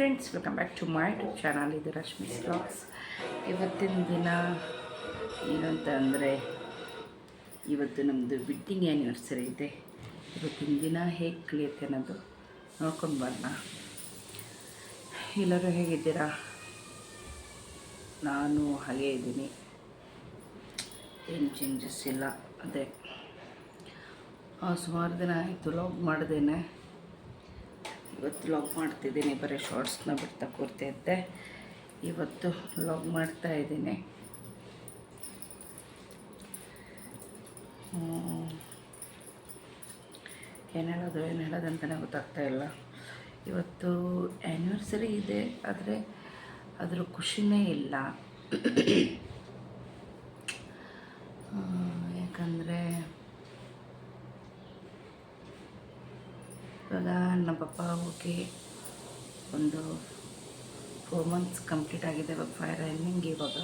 Friends, welcome back to my YouTube channel. ಇದು Rashmi's vlogs. ಇವತ್ತಿನ ದಿನ ಏನಂತ ಅಂದರೆ, ಇವತ್ತು ನಮ್ಮದು ವೆಡ್ಡಿಂಗ್ ಆ್ಯನಿವರ್ಸರಿ ಇದೆ. ಇವತ್ತಿನ ದಿನ ಹೇಗೆ ಕಳೆಯುತ್ತೆ ಅನ್ನೋದು ನೋಡ್ಕೊಂಡು ಬರೋಣ. ಎಲ್ಲರೂ ಹೇಗಿದ್ದೀರಾ? ನಾನು ಹಾಗೇ ಇದ್ದೀನಿ, ಏನು ಚೇಂಜಸ್ ಇಲ್ಲ. ಅದೇ ಸುಮಾರು ದಿನ ಆಯಿತು ಲಾಗ್ ಮಾಡ್ದೇನೆ. ಇವತ್ತು ಲಾಗ್ ಮಾಡ್ತಿದ್ದೀನಿ, ಬರೀ ಶಾರ್ಟ್ಸ್ನ ಬಿಡ್ತಾ ಕೂರ್ತಿದ್ದೆ. ಇವತ್ತು ಲಾಗ್ ಮಾಡ್ತಾಯಿದ್ದೀನಿ. ಏನು ಹೇಳೋದಂತಲೇ ಗೊತ್ತಾಗ್ತಾ ಇಲ್ಲ. ಇವತ್ತು ಆ್ಯನಿವರ್ಸರಿ ಇದೆ, ಆದರೆ ಅದರ ಖುಷಿನೇ ಇಲ್ಲ. ಯಾಕಂದರೆ ಇವಾಗ ನಮ್ಮ ಪಪ್ಪ ಹೋಗಿ ಒಂದು 4 months ಕಂಪ್ಲೀಟ್ ಆಗಿದೆ. ಇವಾಗ 5 ರನ್ನಿಂಗ್. ಇವಾಗ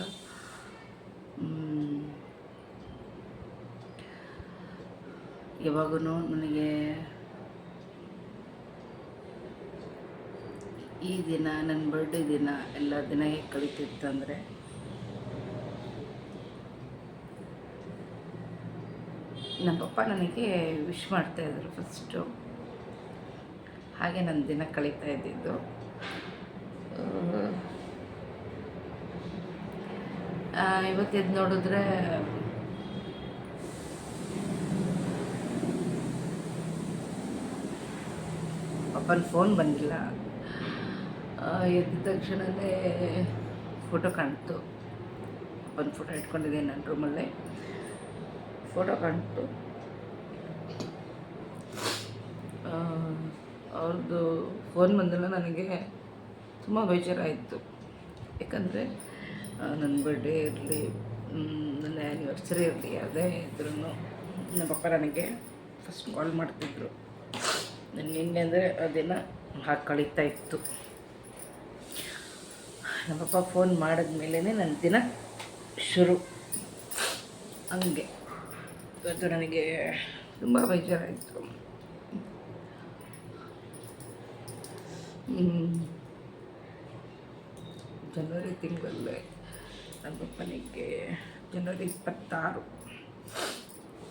ಯಾವಾಗೂ ನನಗೆ ಈ ದಿನ, ನನ್ನ ಬರ್ಡೇ ದಿನ, ಎಲ್ಲ ದಿನ ಹೇಗೆ ಕಳೀತಿತ್ತಂದರೆ, ನಮ್ಮ ಪಪ್ಪ ನನಗೆ ವಿಶ್ ಮಾಡ್ತಾಯಿದ್ರು ಫಸ್ಟು. ಹಾಗೆ ನನ್ನ ದಿನ ಕಳೀತಾ ಇದ್ದಿದ್ದು. ಇವತ್ತಿದ್ದು ನೋಡಿದ್ರೆ ಪಪ್ಪನ ಫೋನ್ ಬಂದಿಲ್ಲ. ಎದ್ದ ತಕ್ಷಣವೇ ಫೋಟೋ ಕಾಣ್ತು. ಪಪ್ಪನ ಫೋಟೋ ಇಟ್ಕೊಂಡಿದ್ದೀನಿ ನನ್ನ ರೂಮಲ್ಲೇ. ಫೋಟೋ ಕಾಣ್ತು. ಅವ್ರದ್ದು ಫೋನ್ ಬಂದಿಲ್ಲ. ನನಗೆ ತುಂಬ ಬೇಜಾರಾಯಿತು. ಯಾಕಂದರೆ ನನ್ನ ಬರ್ಡೇ ಇರಲಿ, ನನ್ನ ಆ್ಯನಿವರ್ಸರಿ ಇರಲಿ, ಯಾವುದೇ ಇದ್ರೂ ನಮ್ಮ ಪಪ್ಪ ನನಗೆ ಫಸ್ಟ್ ಕಾಲ್ ಮಾಡ್ತಿದ್ರು. ನನ್ನ ನಿನ್ನೆ ಅಂದರೆ ಆ ದಿನ ಹಾಗೆ ಕಳೀತಾ ಇತ್ತು. ನಮ್ಮ ಪಪ್ಪ ಫೋನ್ ಮಾಡಿದ್ಮೇಲೆ ನನ್ನ ದಿನ ಶುರು. ಹಂಗೆ ಇವತ್ತು ನನಗೆ ತುಂಬ ಬೇಜಾರಾಯಿತು. ಜನವರಿ ತಿಂಗಳಲ್ಲೇ ನನ್ನ ಪಪ್ಪನಿಗೆ ಜನವರಿ 26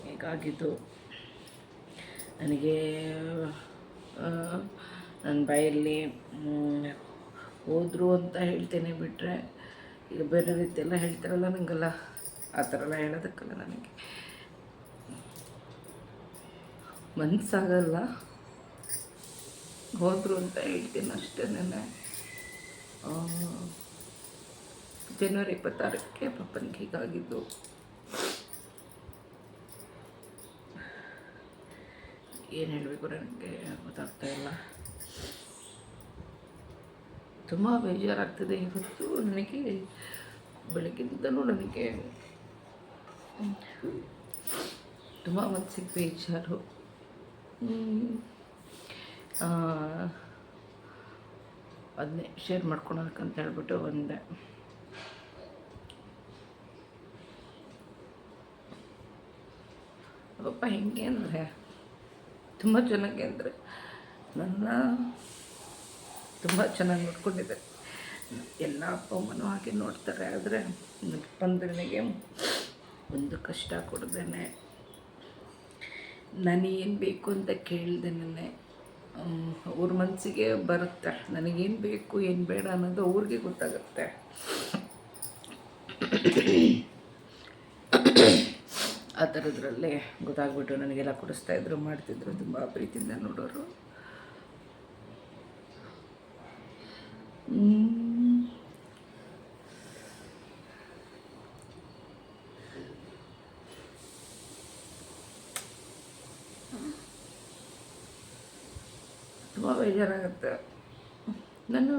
ಹೇಗಾಗಿದ್ದು. ನನಗೆ ನನ್ನ ಬಾಯಲ್ಲಿ ಹೋದರು ಅಂತ ಹೇಳ್ತೇನೆ ಬಿಟ್ಟರೆ, ಈಗ ಬೇರೆ ರೀತಿ ಎಲ್ಲ ಹೇಳ್ತಾರಲ್ಲ, ನನಗೆಲ್ಲ ಆ ಥರ ಎಲ್ಲ ಹೇಳೋದಕ್ಕಲ್ಲ. ನನಗೆ ಮನಸ್ಸಾಗಲ್ಲ. ಹೋದರು ಅಂತ ಹೇಳ್ತೀನಿ ಅಷ್ಟೇ. ಜನವರಿ 26ಕ್ಕೆ ಪಪ್ಪನಿಗೆ ಹೀಗಾಗಿದ್ದು. ಏನು ಹೇಳಬೇಕು ನನಗೆ ಗೊತ್ತಾಗ್ತಾ ಇಲ್ಲ. ತುಂಬ ಬೇಜಾರಾಗ್ತದೆ ಇವತ್ತು ನನಗೆ. ಬೆಳಗ್ಗಿಂದಲೂ ನನಗೆ ತುಂಬ ಮನಸ್ಸಿಗೆ ಬೇಜಾರು. ಅದನ್ನೇ ಶೇರ್ ಮಾಡ್ಕೊಳಕ್ಕಂತ ಹೇಳ್ಬಿಟ್ಟು ಬಂದೆ. ಪಪ್ಪ ಹೆಂಗೆ ಅಂದರೆ, ತುಂಬ ಚೆನ್ನಾಗಿ ಅಂದರೆ ನನ್ನ ತುಂಬ ಚೆನ್ನಾಗಿ ನೋಡ್ಕೊಂಡಿದ್ದಾರೆ. ಎಲ್ಲ ಅಪ್ಪ ಅಮ್ಮನೂ ಹಾಗೆ ನೋಡ್ತಾರೆ. ಆದರೆ ನನಗೆ ಒಂದು ಕಷ್ಟ ಕೊಡ್ದೇನೆ, ನನಗೇನು ಬೇಕು ಅಂತ ಕೇಳ್ದೇನೆ ಅವ್ರ ಮನಸ್ಸಿಗೆ ಬರುತ್ತೆ. ನನಗೇನು ಬೇಕು ಏನು ಬೇಡ ಅನ್ನೋದು ಅವ್ರಿಗೆ ಗೊತ್ತಾಗುತ್ತೆ. ಆ ಥರದ್ರಲ್ಲೇ ಗೊತ್ತಾಗ್ಬಿಟ್ಟು ನನಗೆಲ್ಲ ಕೊಡಿಸ್ತಾಯಿದ್ರು, ಮಾಡ್ತಿದ್ರು. ತುಂಬ ಪ್ರೀತಿಯಿಂದ ನೋಡೋರು. ತುಂಬ ಬೇಜಾರಾಗುತ್ತೆ. ನಾನು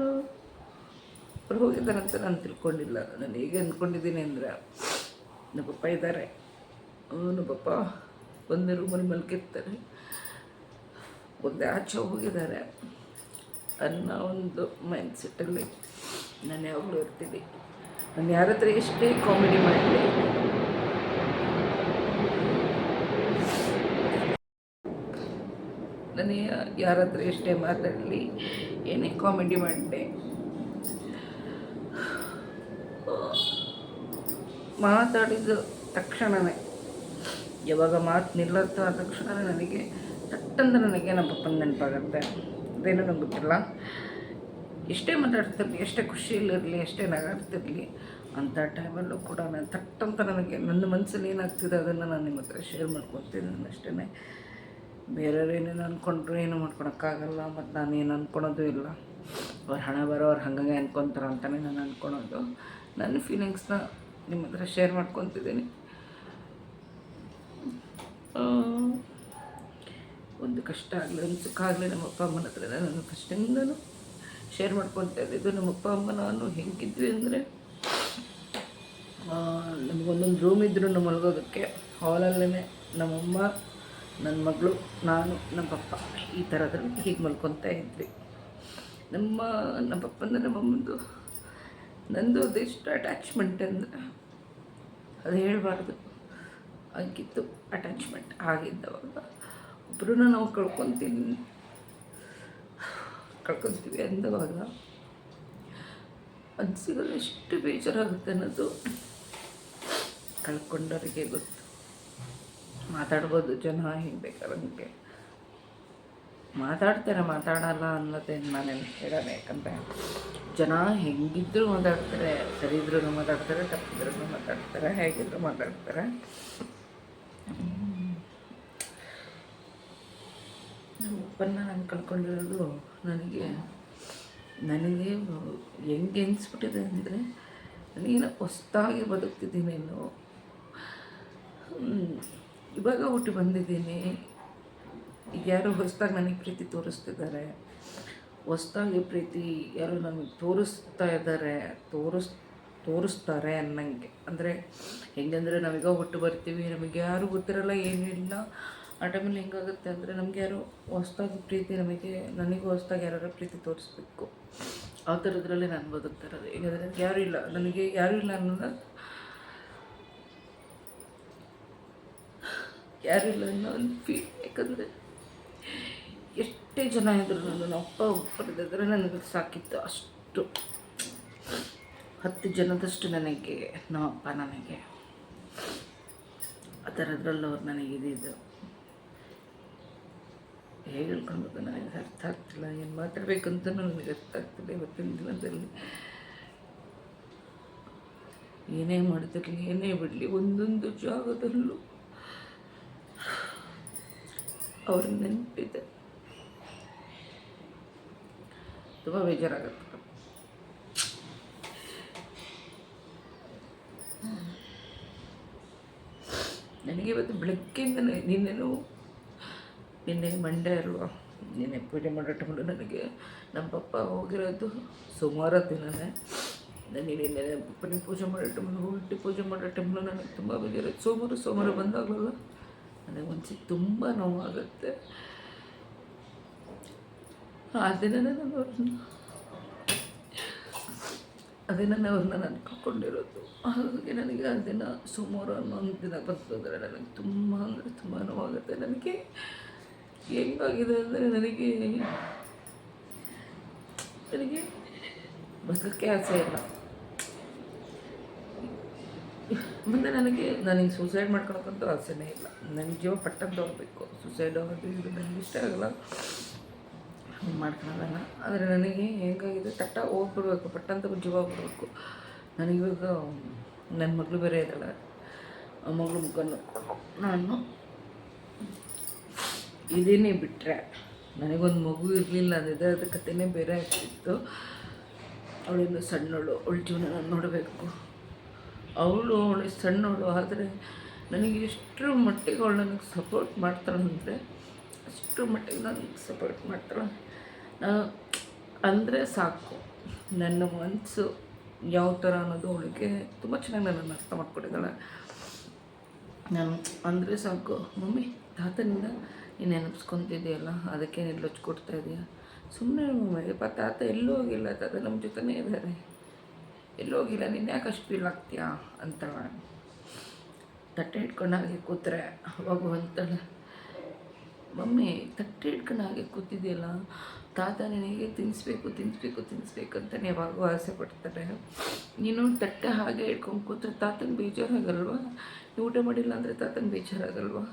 ಅವ್ರು ಹೋಗಿದ್ದಾರಂತ ನಾನು ತಿಳ್ಕೊಂಡಿಲ್ಲ. ನಾನು ಹೇಗೆ ಅಂದ್ಕೊಂಡಿದ್ದೀನಿ ಅಂದರೆ, ನಮ್ಮ ಪಪ್ಪ ಇದ್ದಾರೆ, ನಮ್ಮ ಪಪ್ಪ ಒಂದೇ ರೂಮಲ್ಲಿ ಮಲ್ಕಿರ್ತಾರೆ, ಒಂದೇ ಆಚೆ ಹೋಗಿದ್ದಾರೆ ಅನ್ನೋ ಒಂದು ಮೈಂಡ್ಸೆಟ್ಟಲ್ಲಿ ನಾನು ಯಾವಾಗಲೂ ಇರ್ತೀನಿ. ನಾನು ಯಾರ ಹತ್ರ ಎಷ್ಟೇ ಕಾಮಿಡಿ ಮಾಡಲಿ, ನನಗೆ ಯಾರ ಹತ್ರ ಎಷ್ಟೇ ಮಾತಾಡಲಿ, ಏನೇ ಕಾಮಿಡಿ ಮಾಡಿದೆ, ಮಾತಾಡಿದ ತಕ್ಷಣವೇ ಯಾವಾಗ ಮಾತು ನಿಲ್ಲುತ್ತೋ ಆ ತಕ್ಷಣ ನನಗೆ ತಟ್ಟಂತ ನನಗೆ ನಮ್ಮ ಪಪ್ಪನ ನೆನಪಾಗುತ್ತೆ. ಅದೇನೋ ನಂಗೆ ಗೊತ್ತಿಲ್ಲ. ಎಷ್ಟೇ ಮಾತಾಡ್ತಿರಲಿ, ಎಷ್ಟೇ ಖುಷಿಯಲ್ಲಿರಲಿ, ಎಷ್ಟೇ ನಗಾಡ್ತಿರಲಿ, ಅಂಥ ಟೈಮಲ್ಲೂ ಕೂಡ ನಾನು ತಟ್ಟಂತ ನನಗೆ ನನ್ನ ಮನಸ್ಸಲ್ಲಿ ಏನಾಗ್ತಿದೆ ಅದನ್ನು ನಾನು ನಿಮ್ಮ ಹತ್ರ ಶೇರ್ ಮಾಡ್ಕೊತಿದ್ದೀನಿ ಅಷ್ಟೇ. ಬೇರೆಯವ್ರು ಏನೇನು ಅಂದ್ಕೊಂಡ್ರು ಏನು ಮಾಡ್ಕೊಳಕ್ಕಾಗಲ್ಲ, ಮತ್ತು ನಾನು ಏನು ಅಂದ್ಕೊಳೋದು ಇಲ್ಲ. ಅವ್ರು ಹಣ ಬರೋರು ಹಾಗಾಗಿ ಅಂದ್ಕೊತಾರೆ ಅಂತಲೇ ನಾನು ಅಂದ್ಕೊಳೋದು. ನನ್ನ ಫೀಲಿಂಗ್ಸ್ನ ನಿಮ್ಮ ಹತ್ರ ಶೇರ್ ಮಾಡ್ಕೊತಿದ್ದೀನಿ. ಒಂದು ಕಷ್ಟ ಆಗಲಿ, ಒಂದು ಸುಖ ಆಗಲಿ, ನಮ್ಮ ಅಪ್ಪ ಅಮ್ಮನ ಹತ್ರ ನಾನು ಫಸ್ಟಿಂದನೂ ಶೇರ್ ಮಾಡ್ಕೊತಾ ಇದ್ದಿದ್ದು. ನಮ್ಮ ಅಪ್ಪ ಅಮ್ಮ ನಾನು ಹೆಂಗಿದ್ವಿ ಅಂದರೆ, ನಮಗೊಂದೊಂದು ರೂಮ್ ಇದ್ದರೂ ನಮ್ಮ ಮಲಗೋದಕ್ಕೆ ಹಾಲಲ್ಲೇ ನಮ್ಮಮ್ಮ, ನನ್ನ ಮಗಳು, ನಾನು, ನಮ್ಮ ಪಪ್ಪ ಈ ಥರದ್ರಲ್ಲಿ ಹೀಗೆ ಮಲ್ಕೊತಾ ಇದ್ವಿ. ನಮ್ಮ ಪಪ್ಪಂದು ನಮ್ಮಮ್ಮಂದು ನಂದು ಅದೆಷ್ಟು ಅಟ್ಯಾಚ್ಮೆಂಟ್ ಅಂದರೆ ಅದು ಹೇಳಬಾರ್ದು, ಆಗಿತ್ತು ಅಟ್ಯಾಚ್ಮೆಂಟ್ ಆಗಿದ್ದವಾಗ. ಒಬ್ಬರೂ ನಾವು ಕಳ್ಕೊತೀವಿ ಅಂದವಾಗ ಅದು ಸಿಗೋದು ಎಷ್ಟು ಬೇಜಾರಾಗುತ್ತೆ ಅನ್ನೋದು ಕಳ್ಕೊಂಡವರಿಗೆ ಗೊತ್ತು. ಮಾತಾಡ್ಬೋದು ಜನ ಹೆಂಗೆ ಬೇಕಾದ್ರೆ ಹಂಗೆ ಮಾತಾಡ್ತಾರೆ, ಮಾತಾಡಲ್ಲ ಅನ್ನೋದೇನು ನಾನೇನು ಹೇಳೋಣ. ಯಾಕಂದರೆ ಜನ ಹೆಂಗಿದ್ದರೂ ಮಾತಾಡ್ತಾರೆ, ಸರಿ ಇದ್ರೂ ಮಾತಾಡ್ತಾರೆ, ತಪ್ಪಿದ್ರೂ ಮಾತಾಡ್ತಾರೆ, ಹೇಗಿದ್ರೂ ಮಾತಾಡ್ತಾರೆ. ನಮ್ಮ ಅಪ್ಪನ್ನ ನಾನು ಕಳ್ಕೊಂಡಿರೋದು ನನಗೆ ಹೆಂಗೆ ಎನಿಸ್ಬಿಟ್ಟಿದೆ ಅಂದರೆ, ನನಗೇನು ಹೊಸ್ದಾಗಿ ಬದುಕ್ತಿದ್ದೀನೇನು, ಇವಾಗ ಹುಟ್ಟಿ ಬಂದಿದ್ದೀನಿ. ಈಗ ಯಾರೋ ಹೊಸದಾಗಿ ನನಗೆ ಪ್ರೀತಿ ತೋರಿಸ್ತಿದ್ದಾರೆ, ಹೊಸ್ದಾಗಿ ಪ್ರೀತಿ ಯಾರೋ ನಮಗೆ ತೋರಿಸ್ತಾರೆ ಅನ್ನಂಗೆ. ಅಂದರೆ ಹೆಂಗಂದರೆ ನಾವೀಗ ಹುಟ್ಟು ಬರ್ತೀವಿ, ನಮಗೆ ಯಾರೂ ಗೊತ್ತಿರಲ್ಲ, ಏನೂ ಇಲ್ಲ. ಆ ಟೈಮಲ್ಲಿ ಹೆಂಗಾಗುತ್ತೆ ಅಂದರೆ, ನಮಗೆ ಯಾರೋ ಹೊಸ್ದಾಗಿ ಪ್ರೀತಿ ನನಗೂ ಹೊಸ್ದಾಗಿ ಯಾರು ಪ್ರೀತಿ ತೋರಿಸ್ಬೇಕು, ಆ ಥರದ್ರಲ್ಲಿ ನಾನು ಬದುಕ್ತಾ ಇರೋದು. ಹೇಗಂದರೆ ನನಗೆ ಯಾರೂ ಇಲ್ಲ ಅನ್ನೋ ಒಂದು ಫೀಲ್. ಯಾಕಂದರೆ ಎಷ್ಟೇ ಜನ ಇದ್ದರು ನನ್ನ ಅಪ್ಪ ಬರೆದಿದ್ರೆ ನನಗೆ ಸಾಕಿತ್ತು. ಅಷ್ಟು 10 ಜನದಷ್ಟು ನನಗೆ ನಮ್ಮಪ್ಪ ನನಗೆ ಆ ಥರದ್ರಲ್ಲಿ ಅವ್ರು ನನಗೆ ಇದಿದ್ದು. ಹೇಗೆ ಹೇಳ್ಕೊಳ್ಬೇಕು ನನಗೆ ಅರ್ಥ ಆಗ್ತಿಲ್ಲ, ಏನು ಮಾತಾಡಬೇಕಂತ ನನಗೆ ಅರ್ಥ ಆಗ್ತಿಲ್ಲ. ಇವತ್ತಿನ ದಿನದಲ್ಲಿ ಏನೇ ಮಾಡ್ತಿರಲಿ, ಏನೇ ಬಿಡಲಿ, ಒಂದೊಂದು ಜಾಗದಲ್ಲೂ ಅವ್ರ ನೆನಪಿದೆ. ತುಂಬ ಬೇಜಾರಾಗುತ್ತೆ. ನನಗೆ ಇವತ್ತು ಬೆಳಗ್ಗೆಯಿಂದ ನಿನ್ನೆ ಮಂಡೇ ಅಲ್ವಾ, ನಿನ್ನೆ ಪೂಜೆ ಮಾಡೋ ಟೈಮಲ್ಲಿ ನನಗೆ ನಮ್ಮ ಪಪ್ಪ ಹೋಗಿರೋದು ಸೋಮವಾರ ದಿನವೇ. ನನಗೆ ನಿನ್ನೆ ಪಪ್ಪನಿಗೆ ಪೂಜೆ ಮಾಡೋ ಟೈಮಲ್ಲಿ ಪೂಜೆ ಮಾಡೋ ಟೈಮಲ್ಲಿ ನನಗೆ ತುಂಬ ಬೇಜಾರಾಯ್ತು. ಸೋಮವಾರ ಬಂದಾಗಲಲ್ಲ ನನಗೆ ಮನಸ್ಸಿಗೆ ತುಂಬ ನೋವಾಗುತ್ತೆ. ಆ ದಿನನೇ ಅವ್ರನ್ನ ನಾನು ಕಳ್ಕೊಂಡಿರೋದು. ಹಾಗಾಗಿ ನನಗೆ ಆ ದಿನ ಸೋಮವಾರ ಅನ್ನೋ ದಿನ ಬಂದರೆ ನನಗೆ ತುಂಬ ಅಂದರೆ ತುಂಬ ನೋವಾಗುತ್ತೆ. ನನಗೆ ಹೆಂಗಾಗಿದೆ ಅಂದರೆ, ನನಗೆ ಬದುಕಕ್ಕೆ ಆಸೆ ಇಲ್ಲ. ಮುಂದೆ ನನಗೆ ಸೂಸೈಡ್ ಮಾಡ್ಕೊಳಕ್ಕಂತೂ ಆಸೆನೇ ಇಲ್ಲ. ನನ್ನ ಜೀವ ಪಟ್ಟಂತ ಹೋಗ್ಬೇಕು. ಸೂಸೈಡ್ ಆಗೋದು ಇದು ನನಗೆ ಇಷ್ಟ ಆಗಲ್ಲ, ಮಾಡ್ಕೊಳಲ್ಲ. ಆದರೆ ನನಗೆ ಹೆಂಗಾಗಿದೆ, ಹೋಗ್ಬಿಡ್ಬೇಕು, ಪಟ್ಟಂತ ಜೀವ ಹೋಗ್ಬಿಡ್ಬೇಕು. ನನಗಿವಾಗ ನನ್ನ ಮಗಳು ಬೇರೆ ಇದ್ದಾಳೆ, ಆ ಮಗಳು ಮುಖನ್ನು ನಾನು ಇದೇನೇ ಬಿಟ್ಟರೆ, ನನಗೊಂದು ಮಗು ಇರಲಿಲ್ಲ ಅಂದಿದ್ದೆ, ಅದ್ರ ಕಥೆನೇ ಬೇರೆ ಆಗ್ತಿತ್ತು. ಅವಳಿಂದ ಸಣ್ಣವಳು, ಅವಳ ಜೀವನ ನಾನು ನೋಡಬೇಕು. ಅವಳು ಸಣ್ಣವಳು, ಆದರೆ ನನಗೆ ಎಷ್ಟರ ಮಟ್ಟಿಗೆ ಅವಳು ನನಗೆ ಸಪೋರ್ಟ್ ಮಾಡ್ತಾಳೆ ಅಂದರೆ ಅಷ್ಟರ ಮಟ್ಟಿಗೆ ನನಗೆ ಸಪೋರ್ಟ್ ಮಾಡ್ತಾಳೆ. ನಾನು ಅಂದರೆ ಸಾಕು, ನನ್ನ ಮನಸ್ಸು ಯಾವ ಥರ ಅನ್ನೋದು ಅವಳಿಗೆ ತುಂಬ ಚೆನ್ನಾಗಿ ನನ್ನನ್ನು ಅರ್ಥ ಮಾಡ್ಕೊಂಡಿದ್ದಾಳೆ. ನಾನು ಅಂದರೆ ಸಾಕು, ಮಮ್ಮಿ ತಾತನಿಂದ ನೀನು ನೆನಪಿಸ್ಕೊತಿದೆಯಲ್ಲ, ಅದಕ್ಕೆ ನೀನು ಲೊಚ್ಕೊಡ್ತಾ ಇದೆಯಾ, ಸುಮ್ಮನೆ ಮಮ್ಮಿ ತಾತ ಎಲ್ಲೂ ಹೋಗಿಲ್ಲ, ತಾತ ನಮ್ಮ ಜೊತೆನೇ ಇದ್ದಾರೆ, ಎಲ್ಲೂ ಹೋಗಿಲ್ಲ, ನೀನು ಯಾಕೆ ಅಷ್ಟು ಫೀಲ್ ಆಗ್ತೀಯಾ ಅಂತ. ತಟ್ಟೆ ಇಟ್ಕೊಂಡು ಹಾಗೆ ಕೂತ್ರೆ ಅವಾಗ ಅಂತಾಳೆ, ಮಮ್ಮಿ ತಟ್ಟೆ ಹಿಡ್ಕೊಂಡು ಹಾಗೆ ಕೂತಿದೆಯಲ್ಲ, ತಾತ ನಿನಗೆ ತಿನ್ನಿಸ್ಬೇಕು ಅಂತಲೇ ಯಾವಾಗೂ ಆಸೆ ಪಡ್ತಾರೆ. ನೀನು ತಟ್ಟೆ ಹಾಗೆ ಹಿಡ್ಕೊಂಡು ಕೂತ್ರೆ ತಾತನ ಬೇಜಾರಾಗಲ್ವಾ? ನೀವು ಊಟ ಮಾಡಿಲ್ಲ ಅಂದರೆ ತಾತನ ಬೇಜಾರಾಗಲ್ವಾ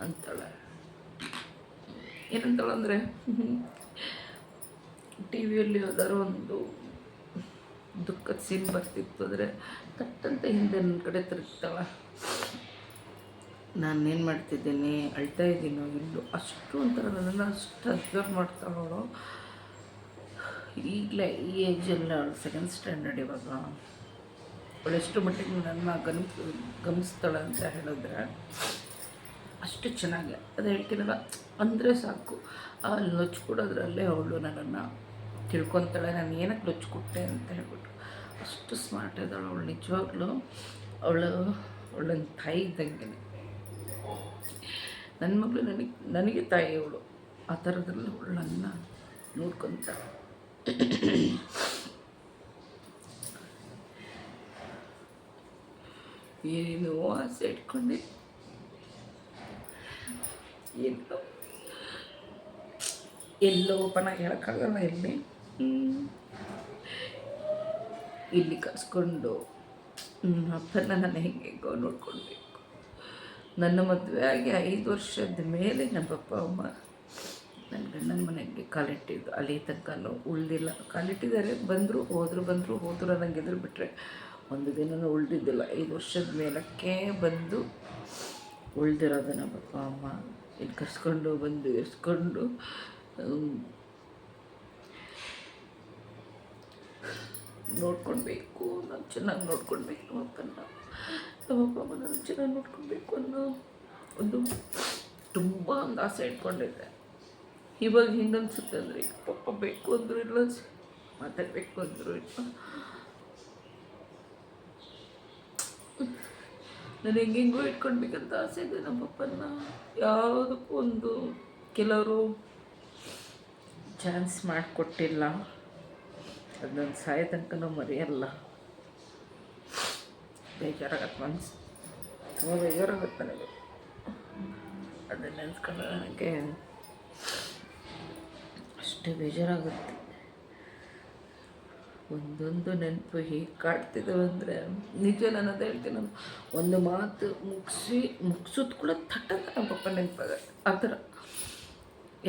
ಅಂತಾಳೆ. ಏನಂತಾಳಂದರೆ, ಟಿ ವಿಯಲ್ಲಿ ಯಾವ್ದಾದ್ರು ಒಂದು ದುಃಖದ ಸೀನ್ ಬರ್ತಿತ್ತು ಅಂದರೆ ತಟ್ಟಂತ ಹಿಂದೆ ನನ್ನ ಕಡೆ ತಿರುಗ್ತಾಳೆ. ನಾನೇನು ಮಾಡ್ತಿದ್ದೀನಿ, ಅಳ್ತಾ ಇದ್ದೀನೋ ಇಲ್ಲೋ ಅಷ್ಟು ಒಂಥರ ನನ್ನನ್ನು ಅಷ್ಟು ಅಬ್ಸರ್ವ್ ಮಾಡ್ತಾಳವಳು. ಈಗಲೇ ಈ ಏಜಲ್ಲಿ ಅವಳು ಸೆಕೆಂಡ್ ಸ್ಟ್ಯಾಂಡರ್ಡ್ ಇವಾಗ. ಅವಳು ಎಷ್ಟು ಮಟ್ಟಿಗೆ ನನ್ನ ಗಮನಿಸ್ತಾಳೆ ಅಂತ ಹೇಳಿದ್ರೆ ಅಷ್ಟು ಚೆನ್ನಾಗಿ ಅದು ಹೇಳ್ತೀನಲ್ಲ, ಅಂದರೆ ಸಾಕು ಆ ಲೊಚ್ಕೊಡೋದ್ರಲ್ಲೇ ಅವಳು ನನ್ನನ್ನು ತಿಳ್ಕೊತಾಳೆ, ನಾನು ಏನಕ್ಕೆ ಲೊಚ್ಕೊಟ್ಟೆ ಅಂತ ಹೇಳ್ಬಿಟ್ಟು. ಅಷ್ಟು ಸ್ಮಾರ್ಟ್ ಇದ್ದಾಳೆ ಅವಳು ನಿಜವಾಗ್ಲೂ. ಅವಳ ತಾಯಿ ಇದ್ದಂಗೆ ನನ್ನ ಮಗಳು ನನಗೆ ತಾಯಿ ಅವಳು. ಆ ಥರದ್ರಲ್ಲಿ ಅವಳು ನನ್ನ ನೋಡ್ಕೊತಾಳೆ. ಏನೇನೋ ಆಸೆ ಇಟ್ಕೊಂಡೆ, ಎಲ್ಲೋ ಓಪನಾಗಿ ಹೇಳೋಕ್ಕಾಗಲ್ಲ. ಇಲ್ಲಿ ಕರ್ಸ್ಕೊಂಡು ಅಪ್ಪನ ನಾನು ಹೆಂಗೆಗೋ ನೋಡ್ಕೊಳ್ಬೇಕು. ನನ್ನ ಮದುವೆ ಆಗಿ 5 ವರ್ಷದ ಮೇಲೆ ನಮ್ಮ ಪಪ್ಪ ಅಮ್ಮ ನನ್ನ ಗಂಡನ ಮನೆಗೆ ಕಾಲಿಟ್ಟಿದ್ದು. ಅಲ್ಲಿ ತನಕನೂ ಉಳಿದಿಲ್ಲ. ಕಾಲಿಟ್ಟಿದ್ದಾರೆ, ಬಂದರು ಹೋದರು ನನಗೆ ಎದುರು ಬಿಟ್ಟರೆ ಒಂದು ದಿನನೂ ಉಳಿದಿದ್ದಿಲ್ಲ. 5 ವರ್ಷದ ಮೇಲಕ್ಕೆ ಬಂದು ಉಳಿದಿರೋದು ನಮ್ಮ ಪಪ್ಪ ಅಮ್ಮ. ಇಲ್ಲಿ ಕರ್ಸ್ಕೊಂಡು ಬಂದು ಇರಿಸ್ಕೊಂಡು ನೋಡ್ಕೊಳ್ಬೇಕು, ನಾನು ಚೆನ್ನಾಗಿ ನೋಡ್ಕೊಳ್ಬೇಕು ನಮ್ಮಪ್ಪ ಅಮ್ಮ ನಾನು ಚೆನ್ನಾಗಿ ನೋಡ್ಕೊಳ್ಬೇಕು ಅನ್ನೋ ಒಂದು ತುಂಬ ಒಂದು ಆಸೆ ಇಟ್ಕೊಂಡಿದ್ದೆ. ಇವಾಗ ಹಿಂಗನ್ಸುತ್ತೆ ಅಂದರೆ ಈಗ ಪಪ್ಪ ಬೇಕು ಅಂದರೂ ಇಲ್ಲ, ಮಾತಾಡಬೇಕು ಅಂದರೂ ಇಲ್ಲ. ನಾನು ಹೆಂಗೆಂಗೋ ಇಟ್ಕೊಳ್ಬೇಕಂತ ಆಸೆ ಇದೆ ನಮ್ಮ ಪಪ್ಪನ. ಯಾವುದಕ್ಕೂ ಒಂದು ಕೆಲವರು ಚಾನ್ಸ್ ಮಾಡಿಕೊಟ್ಟಿಲ್ಲ. ಅದನ್ನು ಸಾಯೋ ತನಕ ಮರೆಯಲ್ಲ. ಬೇಜಾರಾಗತ್ತೆ ಮನಸ್ಸು, ತುಂಬ ಬೇಜಾರಾಗುತ್ತೆ ನನಗೆ. ಅದನ್ನು ನೆನೆಸ್ಕೊಂಡ್ರೆ ನನಗೆ ಅಷ್ಟೇ ಬೇಜಾರಾಗುತ್ತೆ. ಒಂದೊಂದು ನೆನಪು ಹೀಗೆ ಕಾಡ್ತಿದ್ದಾವೆ ಅಂದರೆ ನಿಜ. ನಾನು ಅದು ಹೇಳ್ತೀನಿ, ನಾನು ಒಂದು ಮಾತು ಮುಗಿಸೋದು ಕೂಡ ಥಟ್ಟಂತ ನಮ್ಮ ಪಪ್ಪ ನೆನಪಾಗತ್ತೆ. ಆ ಥರ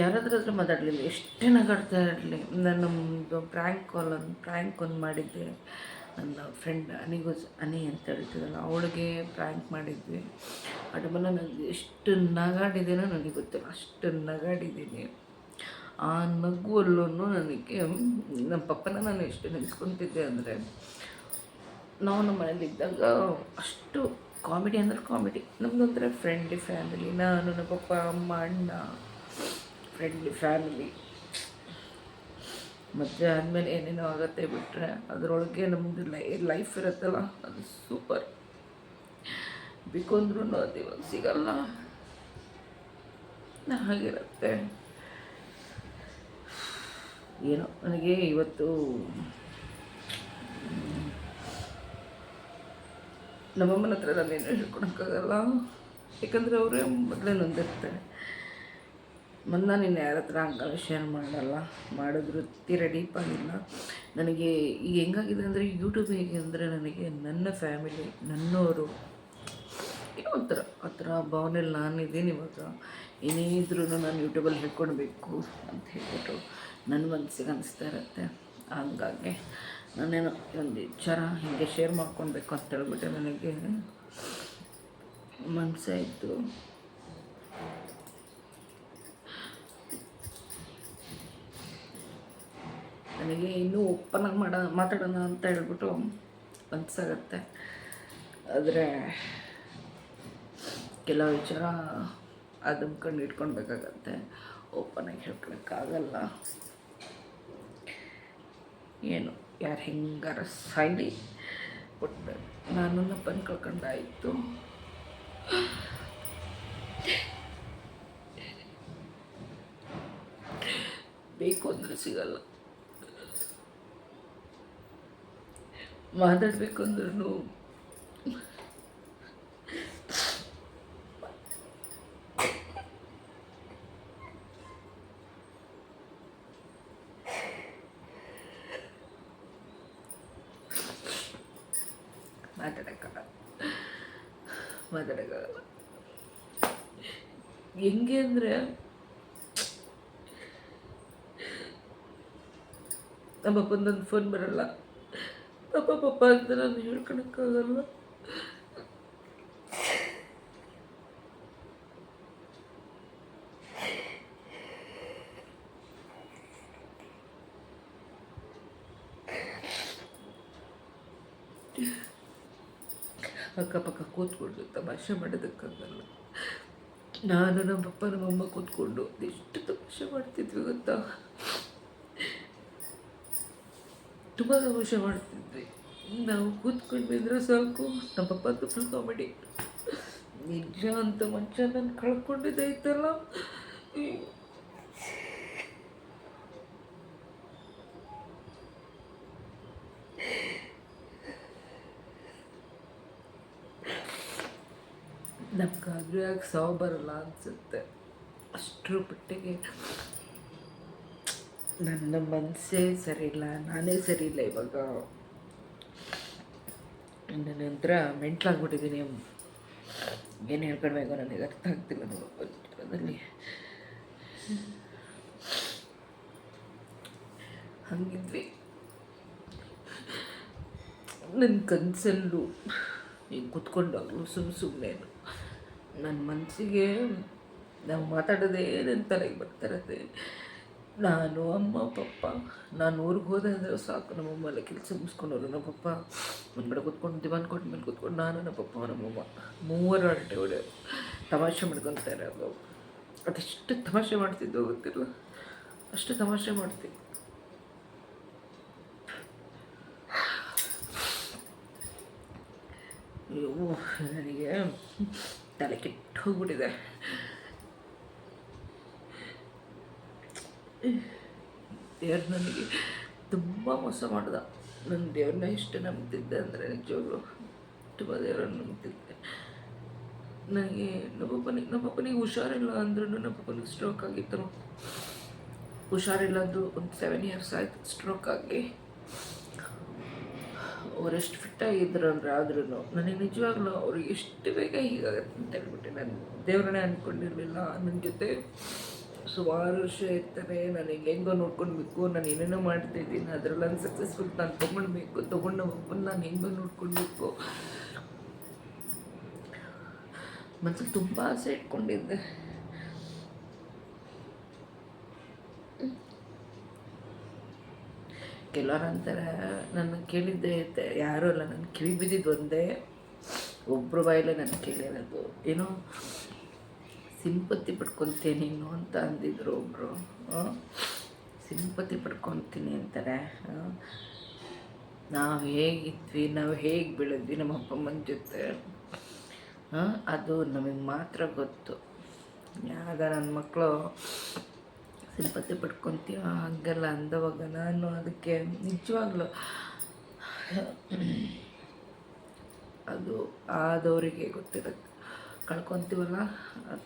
ಯಾರಾದ್ರೂ ಹತ್ರ ಮಾತಾಡಲಿಲ್ಲ, ಎಷ್ಟೇ ನಗಾಡ್ತಾ ಇರಲಿ. ನಾನು ನಮ್ಮದು ಪ್ರ್ಯಾಂಕ್ ಒಂದು ಮಾಡಿದ್ದೆ. ನನ್ನ ಫ್ರೆಂಡ್ ಅನಿ ಅಂತ ಹೇಳ್ತಿದ್ದಲ್ಲ, ಅವಳಿಗೆ ಪ್ರ್ಯಾಂಕ್ ಮಾಡಿದ್ವಿ. ಆ ಟೈಮಲ್ಲಿ ನನಗೆ ಎಷ್ಟು ನಗಾಡಿದ್ದೀನೋ ನನಗೆ ಗೊತ್ತಿಲ್ಲ, ಅಷ್ಟು ನಗಾಡಿದ್ದೀನಿ. ಆ ನಗುವಲ್ಲೂ ನನಗೆ ನಮ್ಮ ಪಪ್ಪನ ನಾನು ಎಷ್ಟು ನೆನೆಸ್ಕೊತಿದ್ದೆ ಅಂದರೆ, ನಾವು ನಮ್ಮ ಮನೇಲಿದ್ದಾಗ ಅಷ್ಟು ಕಾಮಿಡಿ ಅಂದರೆ ಕಾಮಿಡಿ. ನಮ್ಮದೊಂಥರ friendly family. ನಾನು ನಮ್ಮ ಪಪ್ಪ ಅಮ್ಮ ಅಣ್ಣ ಫ್ರೆಂಡ್ಲಿ ಫ್ಯಾಮಿಲಿ. ಮದುವೆ ಆದಮೇಲೆ ಏನೇನೋ ಆಗುತ್ತೆ ಬಿಟ್ಟರೆ ಅದರೊಳಗೆ ನಮ್ಮದು ಲೈಫ್ ಇರುತ್ತಲ್ಲ, ಅದು ಸೂಪರ್. ಬೇಕು ಅಂದ್ರೂ ಅದು ಇವಾಗ ಸಿಗಲ್ಲ, ಹಾಗಿರುತ್ತೆ. ಏನೋ ನನಗೆ ಇವತ್ತು ನಮ್ಮಮ್ಮನ ಹತ್ರ ನಾನೇನು ಹೇಳ್ಕೊಳಕ್ಕಾಗಲ್ಲ, ಯಾಕಂದರೆ ಅವರೇ ಮೊದಲೇ ನೊಂದಿರ್ತಾರೆ. ನಾನು ಇನ್ನು ಯಾರ ಹತ್ರ ಹಂಗೆಲ್ಲ ಶೇರ್ ಮಾಡಲ್ಲ, ಮಾಡಿದ್ರು ತೀರ ಡೀಪಾಗಿಲ್ಲ. ನನಗೆ ಈಗ ಹೆಂಗಾಗಿದೆ ಅಂದರೆ, ಯೂಟ್ಯೂಬ್ ಹೇಗೆ ಅಂದರೆ ನನಗೆ ನನ್ನ ಫ್ಯಾಮಿಲಿ, ನನ್ನವರು ಏನೋ ಒಂಥರ ಆ ಥರ ಭಾವನೆಯಲ್ಲಿ ನಾನಿದ್ದೀನಿ ಇವಾಗ. ಏನೇ ಇದ್ರೂ ನಾನು ಯೂಟ್ಯೂಬಲ್ಲಿ ಹೇಳ್ಕೊಳ್ಬೇಕು ಅಂತ ಹೇಳ್ಬಿಟ್ಟು ನನ್ನ ಮನಸ್ಸಿಗೆ ಅನಿಸ್ತಾ ಇರುತ್ತೆ. ಹಂಗಾಗಿ ನಾನೇನೋ ಒಂದು ವಿಚಾರ ಹೀಗೆ ಶೇರ್ ಮಾಡ್ಕೊಳ್ಬೇಕು ಅಂತ ಹೇಳ್ಬಿಟ್ಟು ನನಗೆ ಮನಸ್ಸಾಯಿತು. ನನಗೆ ಇನ್ನೂ ಓಪನಾಗಿ ಮಾತಾಡೋಣ ಅಂತ ಹೇಳ್ಬಿಟ್ಟು ಮನಸ್ಸಾಗತ್ತೆ. ಆದರೆ ಕೆಲವು ವಿಚಾರ ಅದನ್ನು ಇಟ್ಕೊಳ್ಬೇಕಾಗತ್ತೆ, ಓಪನಾಗಿ ಹೇಳ್ಕೊಳಕ್ಕಾಗಲ್ಲ. ಏನು ಯಾರು ಹೆಂಗಾರ ಸಾಯ್ಲಿ, ಬಟ್ ನಾನು ಬಂದು ಕಳ್ಕೊಂಡಾಯಿತು. ಬೇಕು ಅಂದರೆ ಸಿಗಲ್ಲ, ಮಾತಾಡಬೇಕು ಅಂದ್ರೂ ಮಾತಾಡೋಕ್ಕಾಗಲ್ಲ. ಹೆಂಗೆ ಅಂದರೆ ನಮ್ಮಪ್ಪಂದೊಂದು ಫೋನ್ ಬರಲ್ಲ, ಪಾಪ ಪಾಪ ಅಂತ ನಾನು ಹೇಳ್ಕೊಳಕ್ಕಾಗಲ್ಲ. ಅಕ್ಕಪಕ್ಕ ಕೂತ್ಕೊಂಡು ತಮಾಷೆ ಮಾಡೋದಕ್ಕಾಗಲ್ಲ. ನಾನು ನಮ್ಮಪ್ಪ ನಮ್ಮಮ್ಮ ಕೂತ್ಕೊಂಡು ಎಷ್ಟು ತಮಾಷೆ ಮಾಡ್ತಿದ್ವಿ ಗೊತ್ತಾ, ತುಂಬ ತಮಾಷೆ ಮಾಡ್ತಿದ್ವಿ. ನಾವು ಕೂತ್ಕೊಂಡ್ವಿ ಅಂದರೆ ಸಾಕು, ನಮ್ಮಪ್ಪ ಅಂತೂ ಫುಲ್ ಕಾಮಿಡಿ. ನಿಜ ಅಂತ ಮನುಷ್ಯ ನಾನು ಕಳ್ಕೊಂಡಿದ್ದೈತಲ್ಲ. ನಮ್ಗಾದ್ರೂ ಯಾಕೆ ಸಾವು ಬರಲ್ಲ ಅನಿಸುತ್ತೆ. ಅಷ್ಟರ ಮಟ್ಟಿಗೆ ನನ್ನ ಮನಸ್ಸೇ ಸರಿ ಇಲ್ಲ, ನಾನೇ ಸರಿ ಇಲ್ಲ ಇವಾಗ. ನನ್ನ ನಂತರ ಮೆಂಟ್ಲಾಗ್ಬಿಟ್ಟಿದ್ದೀನಿ. ಏನು ಹೇಳ್ಕೊಳ್ಬೇಕು ನನಗೆ ಅರ್ಥ ಆಗ್ತಿಲ್ಲ ನಮ್ಮ ಜೀವನದಲ್ಲಿ. ಹಂಗಿದ್ವಿ ನನ್ನ ಕನಸಲ್ಲೂ ಈಗ ಕೂತ್ಕೊಂಡಾಗಲೂ ಸುಮ್ಮನೆ ನನ್ನ ಮನಸ್ಸಿಗೆ ನಾವು ಮಾತಾಡೋದೇ ನನ್ನ ತಲೆಗೆ ಬರ್ತಾರತ್ತೆ. ನಾನು ಅಮ್ಮ ಪಪ್ಪ, ನಾನು ಊರಿಗೆ ಹೋದೆ ಅಂದರೆ ಸಾಕು, ನಮ್ಮಮ್ಮ ಎಲ್ಲ ಕೆಲಸ ಮುಗಿಸ್ಕೊಂಡವ್ರು. ನಮ್ಮ ಪಪ್ಪ ಮುಂದ್ಗಡೆ ಕೂತ್ಕೊಂಡು ದಿವಾನ್ ಕೊಟ್ಟ ಮೇಲೆ ಕೂತ್ಕೊಂಡು ನಾನು ನಮ್ಮ ಪಪ್ಪ ನಮ್ಮಮ್ಮ ಮೂವರು ಅರಟೆ ಹೊಡೆಯೋರು, ತಮಾಷೆ ಮಾಡ್ಕೊತಾರೆ. ಅದು ಅದೆಷ್ಟು ತಮಾಷೆ ಮಾಡ್ತಿದ್ದೋ ಗೊತ್ತಿಲ್ಲ, ಅಷ್ಟು ತಮಾಷೆ ಮಾಡ್ತೀವಿ. ಅಯ್ಯೋ ನನಗೆ ತಲೆ ಕೆಟ್ಟು ಹೋಗ್ಬಿಟ್ಟಿದೆ. ದೇವ್ರು ನನಗೆ ತುಂಬ ಮೋಸ ಮಾಡ್ದ. ನನ್ನ ದೇವ್ರನ್ನ ಎಷ್ಟು ನಂಬ್ತಿದ್ದೆ ಅಂದರೆ ನಿಜವಾಗ್ಲೂ ತುಂಬ ದೇವ್ರನ್ನ ನಂಬ್ತಿದ್ದೆ. ನನಗೆ ನಮ್ಮಪ್ಪನಿಗೆ ಹುಷಾರಿಲ್ಲ ಅಂದ್ರೂ, ನಮ್ಮಪ್ಪನಿಗೆ ಸ್ಟ್ರೋಕ್ ಆಗಿತ್ತು. ಹುಷಾರಿಲ್ಲ ಅಂದರೂ ಒಂದು 7 years ಆಯಿತು ಸ್ಟ್ರೋಕ್ ಆಗಿ. ಅವರೆಷ್ಟು ಫಿಟ್ಟಾಗಿದ್ರು ಅಂದರೆ ಆದ್ರೂ ನನಗೆ ನಿಜವಾಗ್ಲೂ ಅವ್ರಿಗೆ ಎಷ್ಟು ಬೇಗ ಹೀಗಾಗತ್ತೆ ಅಂತ ಹೇಳ್ಬಿಟ್ಟೆ. ನಾನು ದೇವ್ರನ್ನೇ ಅಂದ್ಕೊಂಡಿರಲಿಲ್ಲ. ನನ್ನ ಜೊತೆ ಸುಮಾರು ವರ್ಷ ಇರ್ತಾರೆ. ನಾನು ಹೆಂಗೋ ನೋಡ್ಕೊಳ್ಬೇಕು, ನಾನು ಏನೇನೋ ಮಾಡ್ತಾಯಿದ್ದೀನಿ, ಅದರಲ್ಲಿ ನಾನು ಸಕ್ಸಸ್ಫುಲ್ ನಾನು ತೊಗೊಂಡು ಒಬ್ಬನ ನಾನು ಹೆಂಗೋ ನೋಡ್ಕೊಳ್ಬೇಕು ಮನಸ್ಸಲ್ಲಿ ತುಂಬ ಆಸೆ ಇಟ್ಕೊಂಡಿದ್ದೆ. ಕೆಲವರು ಅಂತಾರೆ, ನನ್ನ ಕೇಳಿದ್ದೆ ಯಾರೂ ಅಲ್ಲ, ನನ್ನ ಕಿವಿ ಬಿದ್ದಿದ್ದು ಒಂದೇ ಒಬ್ಬರು ಬಾಯಲ್ಲೇ ನಾನು ಕೇಳಿರೋದು. ಏನೋ ಸಿಂಪತ್ತಿ ಪಡ್ಕೊತೀನಿ ನೀನು ಅಂತ ಅಂದಿದ್ರು ಒಬ್ಬರು. ಸಿಂಪತ್ತಿ ಪಡ್ಕೊತೀನಿ ಅಂತಾರೆ. ನಾವು ಹೇಗಿದ್ವಿ, ನಾವು ಹೇಗೆ ಬೆಳೆದ್ವಿ ನಮ್ಮ ಅಪ್ಪ ಅಮ್ಮನ ಜೊತೆ, ಅದು ನಮಗೆ ಮಾತ್ರ ಗೊತ್ತು. ಯಾಗ ನನ್ನ ಮಕ್ಕಳು ಸಿಂಪತ್ತಿ ಪಡ್ಕೊತೀಯ ಹಾಗೆಲ್ಲ ಅಂದವಾಗ ನಾನು ಅದಕ್ಕೆ ನಿಜವಾಗ್ಲೂ ಅದು ಆದವರಿಗೆ ಗೊತ್ತಿರುತ್ತೆ. ಕಳ್ಕೊತೀವಲ್ಲ,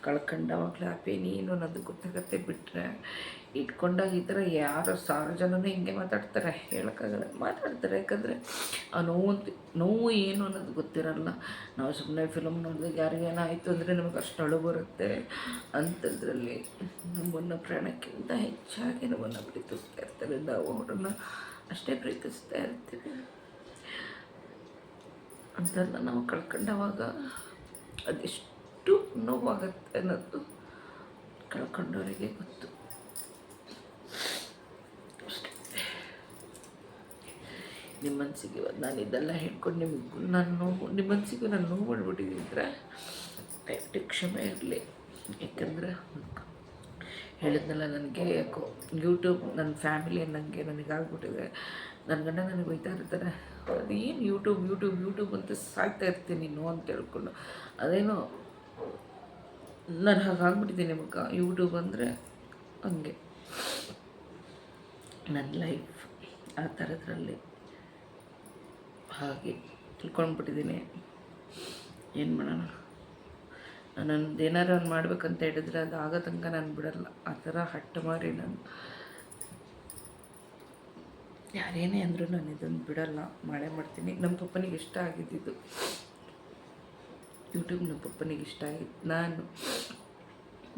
ಕಳ್ಕೊಂಡವಾಗಲೇ ಆ ಪೇನೇನು ಅನ್ನೋದು ಗೊತ್ತಾಗತ್ತೆ. ಬಿಟ್ಟರೆ ಇಟ್ಕೊಂಡಾಗ ಈ ಥರ ಯಾರು 1000 ಜನನೇ ಹಿಂಗೆ ಮಾತಾಡ್ತಾರೆ, ಹೇಳೋಕ್ಕಾಗಲ್ಲ, ಮಾತಾಡ್ತಾರೆ. ಯಾಕಂದರೆ ಆ ನೋವು ಏನು ಅನ್ನೋದು ಗೊತ್ತಿರಲ್ಲ. ನಾವು ಸುಮ್ಮನೆ ಫಿಲಮ್ ನೋಡಿದಾಗ ಯಾರಿಗೇನಾಯಿತು ಅಂದರೆ ನಮಗೆ ಅಷ್ಟು ಅಳು ಬರುತ್ತೆ. ಅಂಥದ್ರಲ್ಲಿ ನಮ್ಮನ್ನು ಪ್ರಾಣಕ್ಕಿಂತ ಹೆಚ್ಚಾಗಿ ನಮ್ಮನ್ನು ಪ್ರೀತಿಸ್ತಾ ಇರ್ತಾರೆ. ನಾವು ಅವ್ರನ್ನ ಅಷ್ಟೇ ಪ್ರೀತಿಸ್ತಾ ಇರ್ತೀವಿ. ಅಂತನ್ನ ನಾವು ಕಳ್ಕೊಂಡವಾಗ ಅದೆಷ್ಟು ನೋವಾಗತ್ತೆ ಅನ್ನೋದು ಕಳ್ಕೊಂಡವರಿಗೆ ಗೊತ್ತು. ನಿಮ್ಮ ಮನಸ್ಸಿಗೆ ನಾನು ಇದೆಲ್ಲ ಹೇಳ್ಕೊಂಡು ನಿಮ್ಮ ಮನಸ್ಸಿಗೆ ನಾನು ನೋವು ಮಾಡ್ಬಿಟ್ಟಿದ್ದಿದ್ರೆ ದಯವಿಟ್ಟು ಕ್ಷಮೆ ಇರಲಿ. ಯಾಕಂದರೆ ಹೇಳಿದ್ನಲ್ಲ, ನನಗೆ ಯಾಕೋ ಯೂಟ್ಯೂಬ್ ನನ್ನ ಫ್ಯಾಮಿಲಿ ನನಗಾಗ್ಬಿಟ್ಟಿದೆ. ನನ್ನ ಗಂಡ ನನಗೆ ಬೈತಾ ಇರ್ತಾರೆ, ಅದೇನು ಯೂಟ್ಯೂಬ್ ಅಂತ ಸಾಯ್ತಾ ಇರ್ತೀನಿ ನೀನು ಅಂತ ಹೇಳ್ಕೊಂಡು. ಅದೇನೋ ನಾನು ಹಾಗಾಗ್ಬಿಟ್ಟಿದ್ದೀನಿ. ನಿಮಗೆ ಯೂಟ್ಯೂಬ್ ಅಂದರೆ ಹಂಗೆ ನನ್ನ ಲೈಫ್ ಆ ಥರದ್ರಲ್ಲಿ ಹಾಗೆ ತಿಳ್ಕೊಂಡ್ಬಿಟ್ಟಿದ್ದೀನಿ. ಏನು ಮಾಡೋಣ, ನನ್ನದು ಏನಾರು ಒಂದು ಮಾಡ್ಬೇಕಂತ ಹೇಳಿದ್ರೆ ಅದು ಆಗೋ ತನಕ ನಾನು ಬಿಡಲ್ಲ. ಆ ಥರ ಹಠ ಮಾಡಿ ನಾನು ಯಾರೇನೇ ಅಂದರೂ ನಾನು ಇದನ್ನು ಬಿಡಲ್ಲ, ಮಾಡೇ ಮಾಡ್ತೀನಿ. ನಮ್ಮ ಪಪ್ಪನಿಗೆ ಇಷ್ಟ ಆಗಿದ್ದಿದ್ದು ಯೂಟ್ಯೂಬ್ ನಮ್ಮ ಪಪ್ಪನಿಗೆ ಇಷ್ಟ ಆಗಿತ್ತು.